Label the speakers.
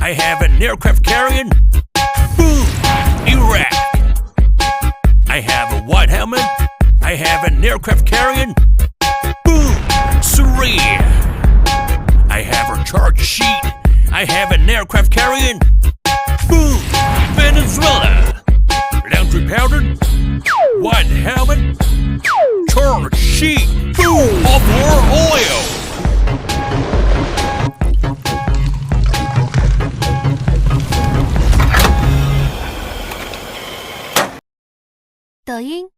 Speaker 1: I have an aircraft carrying. Boom, Iraq. I have a white helmet. I have an aircraft carrying. Boom, Syria. I have a charge sheet. I have an aircraft carrying. Boom, Venezuela. Laundry powdered. White helmet. Charge sheet. Boom, offshore oil.
Speaker 2: 抖音、